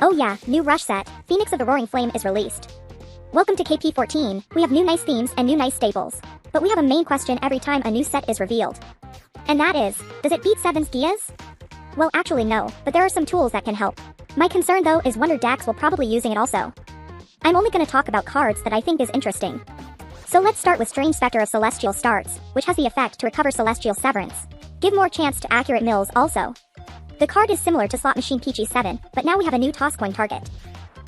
Oh yeah, new Rush set, Phoenix of the Roaring Flame is released. Welcome to KP14, we have new nice themes and new nice staples. But we have a main question every time a new set is revealed. And that is, does it beat 7's Gias? Well actually no, but there are some tools that can help. My concern though is Wonder Dax will probably using it also. I'm only gonna talk about cards that I think is interesting. So let's start with Strange Spectre of Celestial Starts, which has the effect to recover Celestial Severance. Give more chance to accurate mills also. The card is similar to Slot Machine Peachy 7, but now we have a new toss coin target.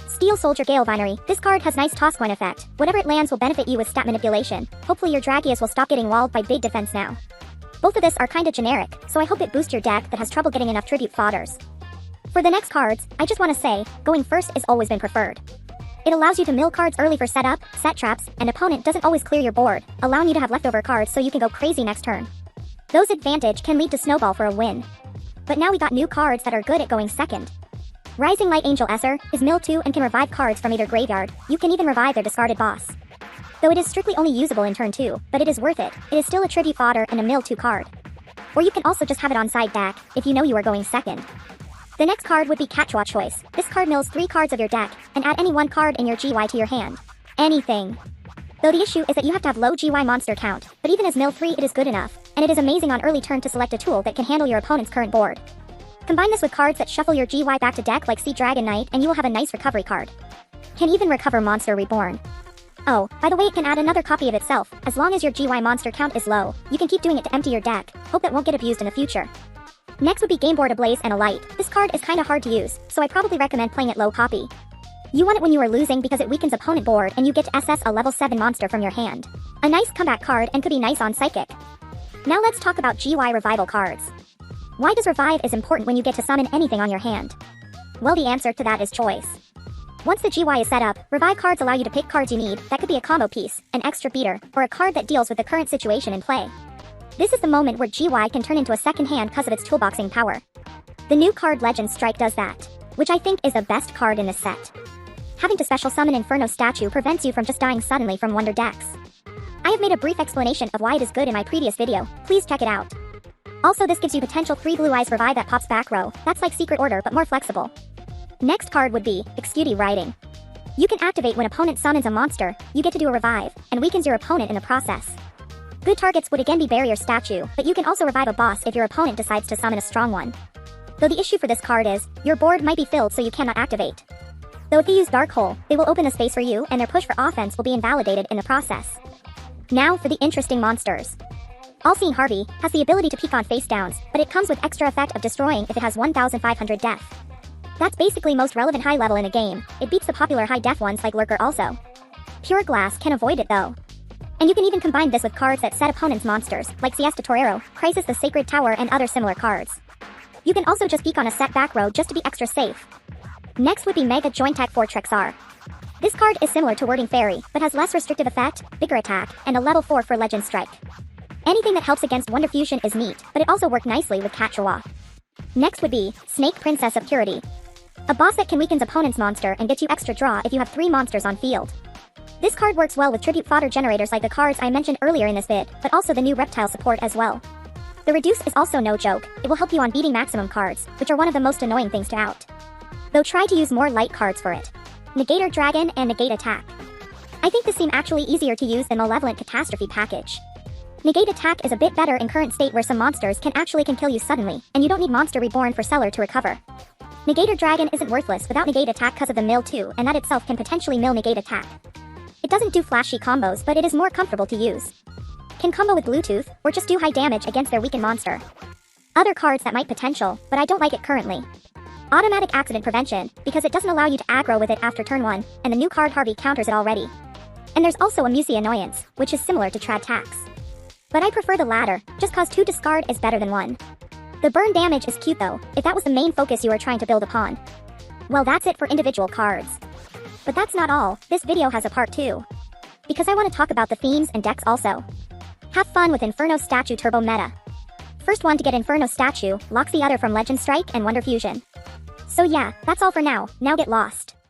Steel Soldier Gale Binary, this card has nice toss coin effect. Whatever it lands will benefit you with stat manipulation. Hopefully your Dragius will stop getting walled by big defense now. Both of this are kinda generic, so I hope it boosts your deck that has trouble getting enough tribute fodders. For the next cards, I just wanna say, going first is always been preferred. It allows you to mill cards early for setup, set traps, and opponent doesn't always clear your board, allowing you to have leftover cards so you can go crazy next turn. Those advantage can lead to snowball for a win. But now we got new cards that are good at going second. Rising Light Angel Esser is mill 2 and can revive cards from either graveyard. You can even revive their discarded boss. Though it is strictly only usable in turn 2, but it is worth it. It is still a tribute fodder and a mill 2 card. Or you can also just have it on side deck, if you know you are going second. The next card would be Catchwa Choice. This card mills 3 cards of your deck, and add any 1 card in your GY to your hand. Anything. Though the issue is that you have to have low GY monster count, but even as mill 3 it is good enough, and it is amazing on early turn to select a tool that can handle your opponent's current board. Combine this with cards that shuffle your GY back to deck like Sea Dragon Knight and you will have a nice recovery card. Can even recover Monster Reborn. Oh, by the way it can add another copy of itself, as long as your GY monster count is low, you can keep doing it to empty your deck, hope that won't get abused in the future. Next would be Game Board Ablaze and a Light. This card is kinda hard to use, so I probably recommend playing it low copy. You want it when you are losing because it weakens opponent board and you get to SS a level 7 monster from your hand. A nice comeback card and could be nice on Psychic. Now let's talk about GY revival cards. Why does revive is important when you get to summon anything on your hand? Well the answer to that is choice. Once the GY is set up, revive cards allow you to pick cards you need. That could be a combo piece, an extra beater, or a card that deals with the current situation in play. This is the moment where GY can turn into a second hand because of its toolboxing power. The new card Legend Strike does that, which I think is the best card in this set. Having to special summon Inferno Statue prevents you from just dying suddenly from Wonder Dax. I have made a brief explanation of why it is good in my previous video, please check it out. Also this gives you potential 3 Blue Eyes revive that pops back row, that's like Secret Order but more flexible. Next card would be Excutie Riding. You can activate when opponent summons a monster, you get to do a revive, and weakens your opponent in the process. Good targets would again be Barrier Statue, but you can also revive a boss if your opponent decides to summon a strong one. Though the issue for this card is, your board might be filled so you cannot activate. Though if you use Dark Hole, they will open the space for you and their push for offense will be invalidated in the process. Now for the interesting monsters. All-Seeing Harvey has the ability to peek on face downs, but it comes with extra effect of destroying if it has 1500 def. That's basically most relevant high level in a game, it beats the popular high def ones like Lurker also. Pure Glass can avoid it though. And you can even combine this with cards that set opponents monsters, like Siesta Torero, Crisis the Sacred Tower and other similar cards. You can also just peek on a set back row just to be extra safe. Next would be Mega Joint Tech Fortrex R. This card is similar to Wording Fairy, but has less restrictive effect, bigger attack, and a level 4 for Legend Strike. Anything that helps against Wonder Fusion is neat, but it also worked nicely with Catchwa. Next would be Snake Princess of Purity. A boss that can weaken opponent's monster and get you extra draw if you have 3 monsters on field. This card works well with tribute fodder generators like the cards I mentioned earlier in this vid, but also the new reptile support as well. The reduce is also no joke, it will help you on beating maximum cards, which are one of the most annoying things to out. Though try to use more light cards for it. Negator Dragon and Negate Attack. I think this seem actually easier to use than Malevolent Catastrophe package. Negate Attack is a bit better in current state where some monsters can kill you suddenly, and you don't need Monster Reborn for Seller to recover. Negator Dragon isn't worthless without Negate Attack because of the mill 2, and that itself can potentially mill Negate Attack. It doesn't do flashy combos but it is more comfortable to use. Can combo with Bluetooth, or just do high damage against their weakened monster. Other cards that might potential, but I don't like it currently. Automatic Accident Prevention, because it doesn't allow you to aggro with it after turn 1, and the new card Harvey counters it already. And there's also a Musi Annoyance, which is similar to Trad Tax. But I prefer the latter, just cause 2 discard is better than 1. The burn damage is cute though, if that was the main focus you are trying to build upon. Well that's it for individual cards. But that's not all, this video has a part 2. Because I want to talk about the themes and decks also. Have fun with Inferno Statue Turbo Meta. First one to get Inferno Statue, locks the other from Legend Strike and Wonder Fusion. So yeah, that's all for now, now get lost.